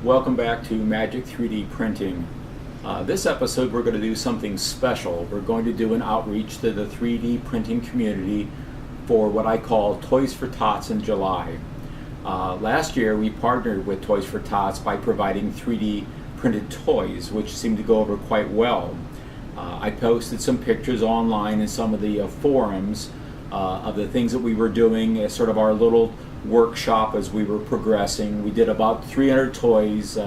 Welcome back to Magic 3D Printing. This episode we're going to do something special. We're going to do an outreach to the 3D printing community for what I call Toys for Tots in July. Last year we partnered with Toys for Tots by providing 3D printed toys, which seemed to go over quite well. I posted some pictures online in some of the forums of the things that we were doing as sort of our little workshop as we were progressing. We did about 300 toys.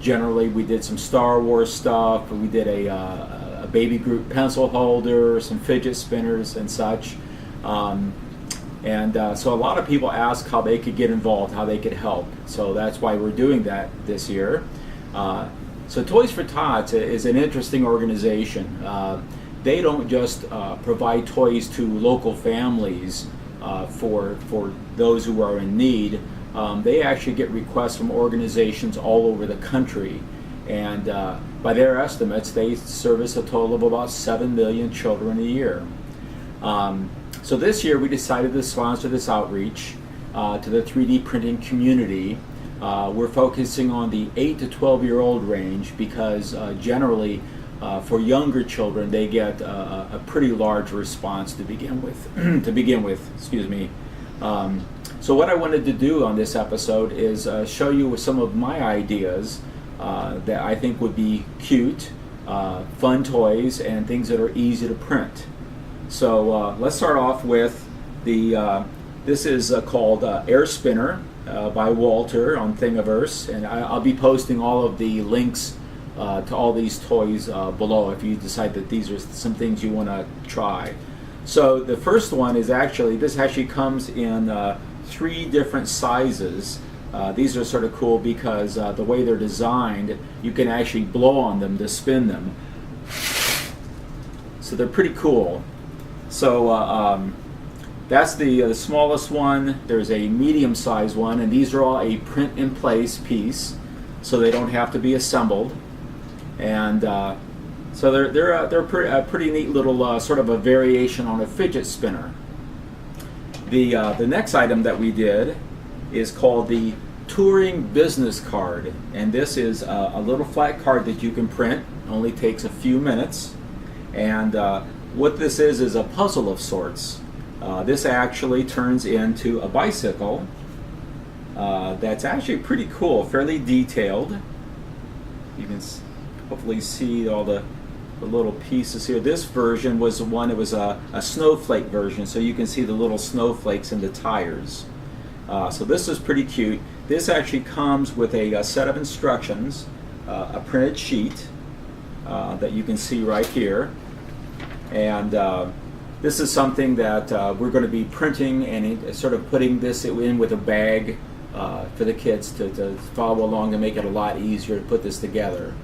Generally, we did some Star Wars stuff. We did a baby Groot pencil holder, some fidget spinners and such. So a lot of people asked how they could get involved, how they could help. So that's why we're doing that this year. So Toys for Tots is an interesting organization. They don't just provide toys to local families for those who are in need. They actually get requests from organizations all over the country, and by their estimates they service a total of about 7 million children a year. So this year we decided to sponsor this outreach to the 3D printing community. We're focusing on the 8 to 12-year-old range because generally for younger children they get a pretty large response to begin with. Excuse me. So what I wanted to do on this episode is show you some of my ideas that I think would be cute, fun toys, and things that are easy to print. So let's start off with this is called Air Spinner by Walter on Thingiverse, and I'll be posting all of the links to all these toys below if you decide that these are some things you want to try. So the first one is this actually comes in 3 different sizes. These are sort of cool because the way they're designed, you can actually blow on them to spin them. So they're pretty cool. So that's the smallest one. There's a medium-sized one, and these are all a print-in-place piece, so they don't have to be assembled. And so they're a pretty neat little sort of a variation on a fidget spinner. The next item that we did is called the Touring Business Card, and this is a little flat card that you can print. It only takes a few minutes, and what this is a puzzle of sorts. This actually turns into a bicycle that's actually pretty cool, fairly detailed. You can hopefully see all the little pieces here. This version was the one, it was a snowflake version, so you can see the little snowflakes in the tires. So this is pretty cute. This actually comes with a set of instructions, a printed sheet that you can see right here. And this is something that we're going to be printing and sort of putting this in with a bag for the kids to follow along to make it a lot easier to put this together.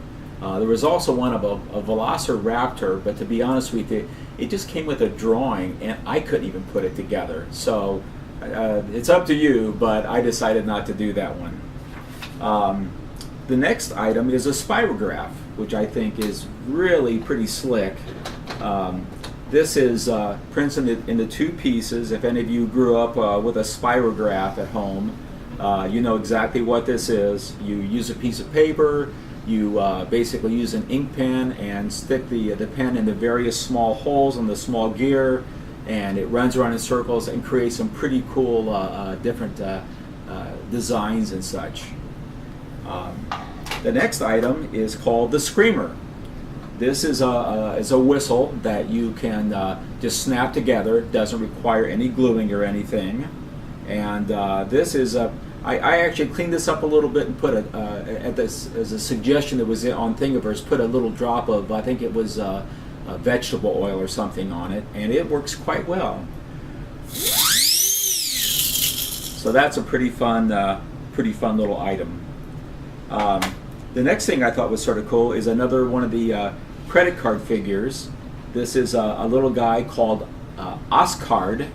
There was also one of a Velociraptor, but to be honest with you, it just came with a drawing and I couldn't even put it together. So it's up to you, but I decided not to do that one. The next item is a Spirograph, which I think is really pretty slick. This is prints into 2 pieces. If any of you grew up with a Spirograph at home, you know exactly what this is. You use a piece of paper, you basically use an ink pen and stick the pen in the various small holes in the small gear, and it runs around in circles and creates some pretty cool different designs and such. The next item is called the Screamer. This is a whistle that you can just snap together. It doesn't require any gluing or anything. And this is I actually cleaned this up a little bit and put as a suggestion that was on Thingiverse, put a little drop of, I think it was vegetable oil or something on it, and it works quite well. So that's a pretty fun little item. The next thing I thought was sort of cool is another one of the credit card figures. This is a little guy called Oscard,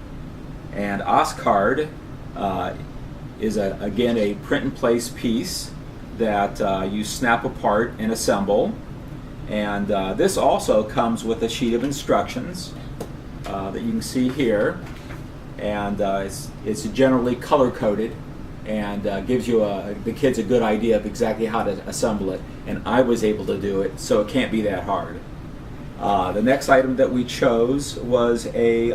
and Oscard is again a print-in-place piece that you snap apart and assemble. And this also comes with a sheet of instructions that you can see here, and it's generally color-coded. and gives you the kids a good idea of exactly how to assemble it. And I was able to do it, so it can't be that hard. The next item that we chose was a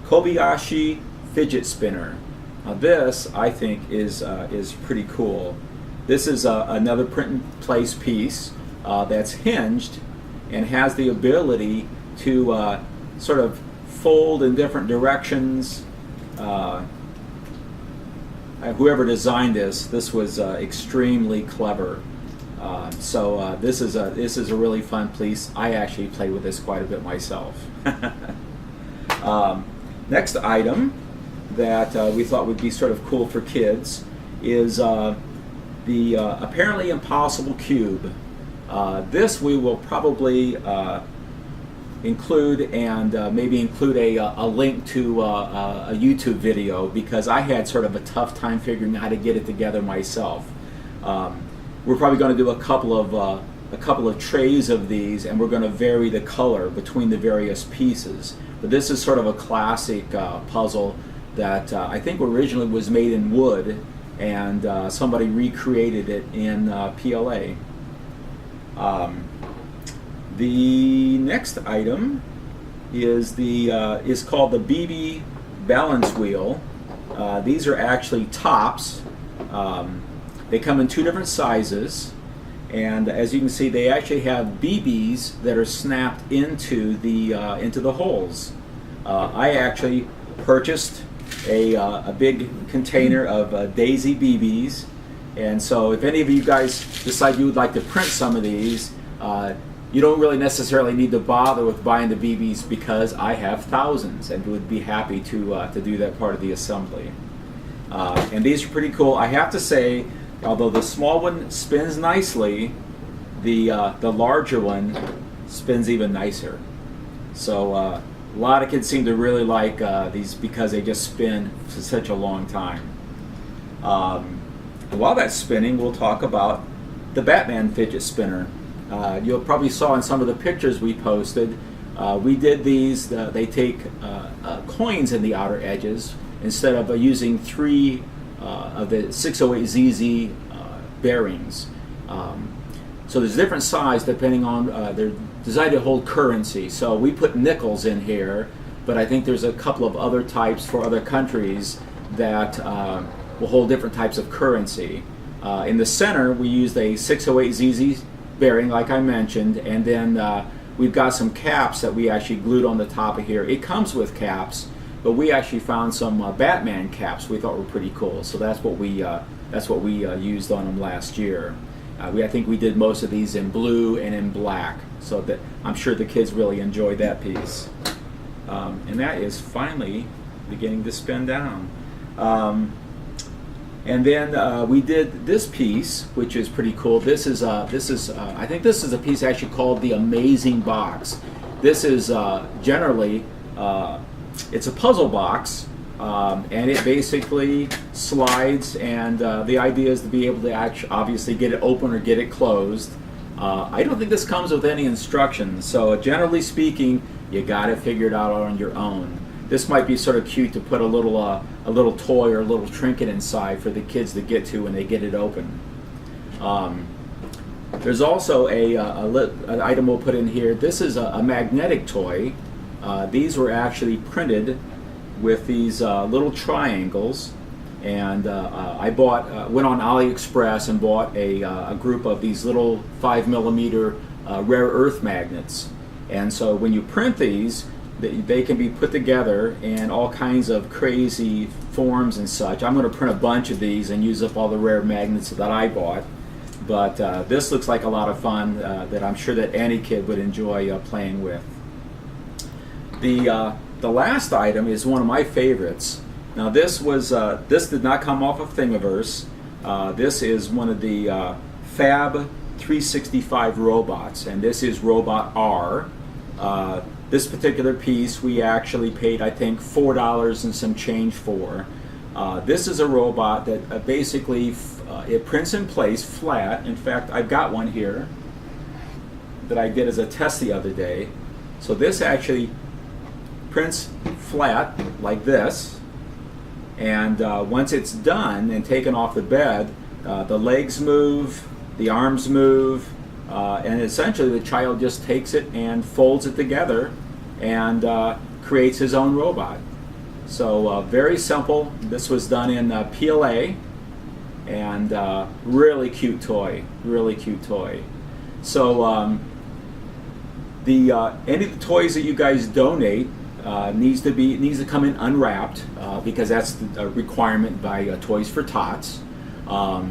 Kobayashi fidget spinner. Now this, I think, is pretty cool. This is another print-in-place piece that's hinged and has the ability to sort of fold in different directions. Whoever designed this was extremely clever. So this is a really fun piece. I actually played with this quite a bit myself. Next item that we thought would be sort of cool for kids is the apparently impossible cube. This we will probably include, and maybe include a link to a YouTube video, because I had sort of a tough time figuring out how to get it together myself. We're probably going to do a couple of trays of these, and we're going to vary the color between the various pieces. But this is sort of a classic puzzle that I think originally was made in wood, and somebody recreated it in PLA. The next item is called the BB balance wheel. These are actually tops. They come in two different sizes, and as you can see, they actually have BBs that are snapped into the holes. I actually purchased a big container of Daisy BBs, and so if any of you guys decide you would like to print some of these, you don't really necessarily need to bother with buying the BBs, because I have thousands and would be happy to do that part of the assembly. And these are pretty cool. I have to say, although the small one spins nicely, the larger one spins even nicer. So a lot of kids seem to really like these because they just spin for such a long time. And while that's spinning, we'll talk about the Batman fidget spinner. You'll probably saw in some of the pictures we posted, we did these, they take coins in the outer edges instead of using 3 of the 608ZZ bearings. So there's different size depending on, they're designed to hold currency. So we put nickels in here, but I think there's a couple of other types for other countries that will hold different types of currency. In the center, we used a 608ZZ bearing, like I mentioned, and then we've got some caps that we actually glued on the top of here. It comes with caps, but we actually found some Batman caps we thought were pretty cool, so that's what we used on them last year. I think we did most of these in blue and in black, so that I'm sure the kids really enjoyed that piece. And that is finally beginning to spin down. And then we did this piece, which is pretty cool. I think this is a piece actually called the Amazing Box. This is generally, it's a puzzle box, and it basically slides, and the idea is to be able to obviously get it open or get it closed. I don't think this comes with any instructions, so generally speaking, you got to figure it out on your own. This might be sort of cute to put a little toy or a little trinket inside for the kids to get to when they get it open. There's also an item we'll put in here. This is a magnetic toy. These were actually printed with these little triangles, and I went on AliExpress and bought a group of these little 5mm rare earth magnets. And so when you print these, they can be put together in all kinds of crazy forms and such. I'm going to print a bunch of these and use up all the rare magnets that I bought. But this looks like a lot of fun that I'm sure that any kid would enjoy playing with. The last item is one of my favorites. Now this did not come off of Thingiverse. This is one of the Fab 365 robots, and this is Robot R. This particular piece we actually paid, I think, $4 and some change for. This is a robot that basically it prints in place flat. In fact, I've got one here that I did as a test the other day. So this actually prints flat like this, And once it's done and taken off the bed, the legs move, the arms move, and essentially the child just takes it and folds it together and creates his own robot. So very simple. This was done in PLA, and really cute toy, really cute toy. So any of the toys that you guys donate needs to come in unwrapped because that's a requirement by Toys for Tots. So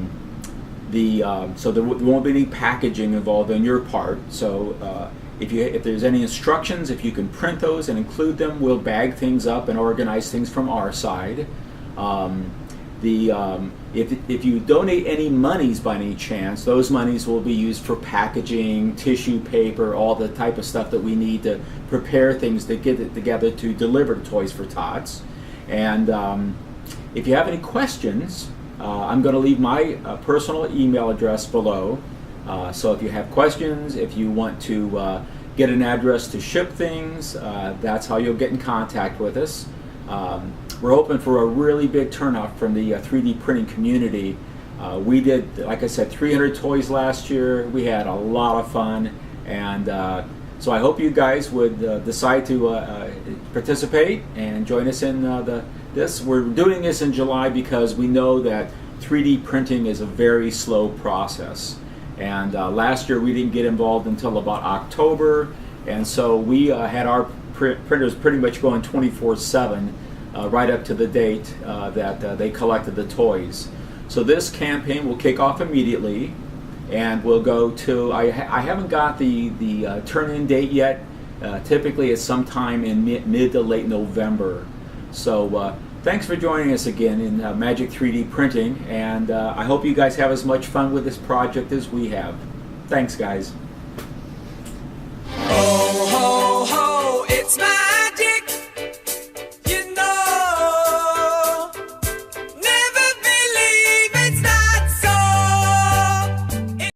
there won't be any packaging involved on your part. So if there's any instructions, if you can print those and include them, we'll bag things up and organize things from our side. If you donate any monies by any chance, those monies will be used for packaging, tissue paper, all the type of stuff that we need to prepare things to get it together to deliver to Toys for Tots. And if you have any questions, I'm going to leave my personal email address below. So if you have questions, if you want to get an address to ship things, that's how you'll get in contact with us. We're hoping for a really big turnout from the 3D printing community. We did, like I said, 300 toys last year. We had a lot of fun, and so I hope you guys would decide to participate and join us in this. We're doing this in July because we know that 3D printing is a very slow process. And last year we didn't get involved until about October, and so we had our printers pretty much going 24/7 right up to the date that they collected the toys. So this campaign will kick off immediately, and we'll go to, I haven't got the turn-in date yet. Typically it's sometime in mid to late November. So thanks for joining us again in Magic 3D Printing, and I hope you guys have as much fun with this project as we have. Thanks, guys.